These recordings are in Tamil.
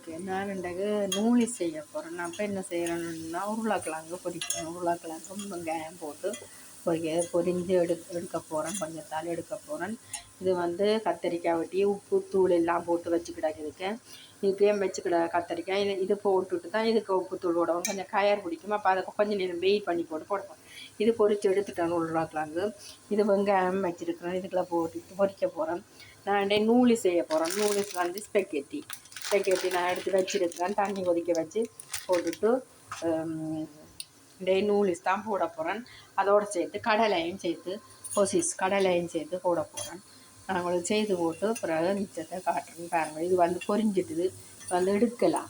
ஓகே, நான் இன்றைக்கு நூலி செய்ய போகிறேன். நான் இப்போ என்ன செய்கிறேன்னா உருளைக்கிழங்கு பொரிக்கிறேன். உருளைக்கிழங்கும் வெங்காயம் போட்டு பொரிஞ்சு எடுக்க போகிறேன். கொஞ்சத்தால் எடுக்க போகிறேன். இது வந்து கத்தரிக்காய் வெட்டி உப்பு தூள் எல்லாம் போட்டு வச்சுக்கிடாக்கிருக்கேன். இதுக்கே வச்சுக்கிட கத்தரிக்காய் இது போட்டுட்டு தான் இதுக்கு உப்பு தூள் போடுவோம். கொஞ்சம் கயர் பிடிக்கும். அப்போ அதை கொஞ்சம் நேரம் வெயிட் பண்ணி போட்டு போடுவோம். இது பொரித்து எடுத்துட்டேன் உருளைக்கிழங்கு. இது வெங்காயம் வச்சுருக்கிறேன். இதுக்குள்ளே போட்டு பொரிக்க போகிறேன். நான் நூலி செய்ய போகிறேன். நூலிஸ் வந்து ஸ்பெக்கெட்டி நான் எடுத்து வச்சுருக்கிறேன். தண்ணி கொதிக்க வச்சு போட்டுட்டு நூலிஸ் தான் போட போகிறேன். அதோடு சேர்த்து கடலையும் சேர்த்து கடலையும் சேர்த்து போட போகிறேன். நான் உங்களுக்கு செய்து போட்டு பிறகு மிச்சத்தை காட்டுறேன் பாருங்கள். இது வந்து பொரிஞ்சிட்டுது வந்து எடுக்கலாம்.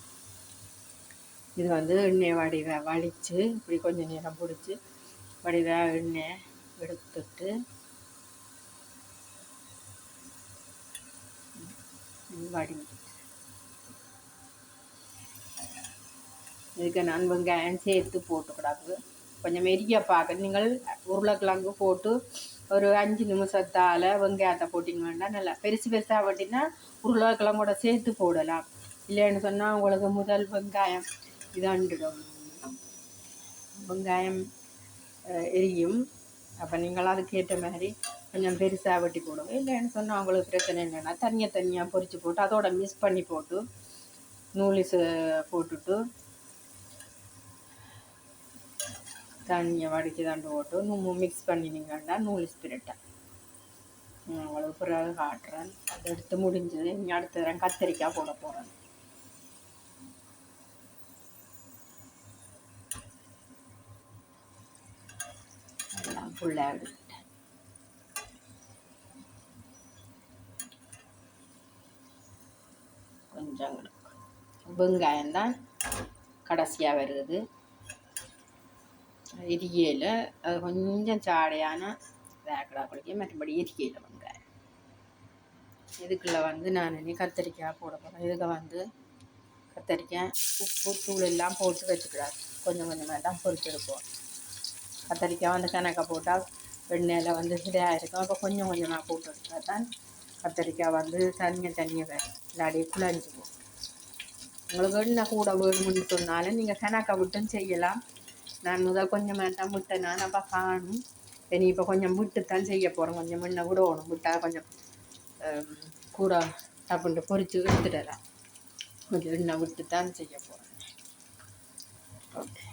இது வந்து எண்ணெய் வடித்து இப்படி கொஞ்சம் நேரம் பிடிச்சி வடிவாக எண்ணெய் எடுத்துட்டு வடிஞ்சிட்டு இதுக்கு நான் வெங்காயம் சேர்த்து போட்டுக்கூடாது. கொஞ்சம் மெரியா பார்க்க நீங்கள் உருளைக்கிழங்கு போட்டு ஒரு 5 நிமிஷத்தால் வெங்காயத்தை போட்டிங்கன்னா நல்லா பெருசாக போட்டிங்கன்னா உருளைக்கிழங்கோட சேர்த்து போடலாம். இல்லைன்னு சொன்னால் உங்களுக்கு முதல் வெங்காயம் இதாண்டிடும், வெங்காயம் எரியும். அப்போ நீங்கள் அதுக்கேற்ற மாதிரி கொஞ்சம் பெருசாக வெட்டி போடுவோம். இல்லைன்னு சொன்னால் அவங்களுக்கு பிரச்சனை என்னென்னா தனியாக பொரித்து போட்டு அதோட மிக்ஸ் பண்ணி போட்டு நூலிஸ் போட்டுட்டு தண்ணியை வடித்து தண்டு போட்டு மிக்ஸ் பண்ணினீங்கன்னா நூலிஸ் பிரட்டை உங்களுக்கு பிறகு காட்டுறேன். அதை எடுத்து முடிஞ்சது. இங்கே அடுத்த தரம் கத்தரிக்காய் போட போகிறேன். எல்லாம் ஃபுல்லாக எடுத்துட்டேன். கொஞ்சம் வெங்காயம் தான் கடைசியாக வருது. எரிக்கையில் அது கொஞ்சம் சாடையான வேக்கடா குளிக்க மற்றபடி எரிக்கையில் வெங்காயம். இதுக்குள்ளே வந்து நான் இனி கத்தரிக்காய் போட போகிறேன். இதுக்கு வந்து கத்தரிக்காய் உப்பு தூள் எல்லாம் போட்டு வச்சுக்கூடாது. கொஞ்சம் கொஞ்சமாக தான் பொரிச்செடுப்போம். கத்தரிக்காய் வந்து கணக்கை போட்டால் எண்ணெயில் வந்து இதாக இருக்கும். அப்போ கொஞ்சம் கொஞ்சமாக போட்டு எடுத்தா தான் கத்தரிக்காய் வந்து தனியாக வேணும். இல்லாடியே குழஞ்சிக்கும். உங்களுக்கு எண்ணெய் கூட வேணும்னு சொன்னாலும் நீங்கள் கணக்கை விட்டும் செய்யலாம். நான் முதல் கொஞ்சமாக தான் விட்டேன். நான் அப்போ காணும் இனி இப்போ கொஞ்சம் விட்டுத்தான் செய்ய போகிறேன். கொஞ்சம் எண்ணெய் விடணும். விட்டால் கொஞ்சம் கூட அப்படின்ட்டு பொரித்து எடுத்துடலாம். கொஞ்சம் எண்ணெய் விட்டு தான் செய்ய போகிறேன். ஓகே.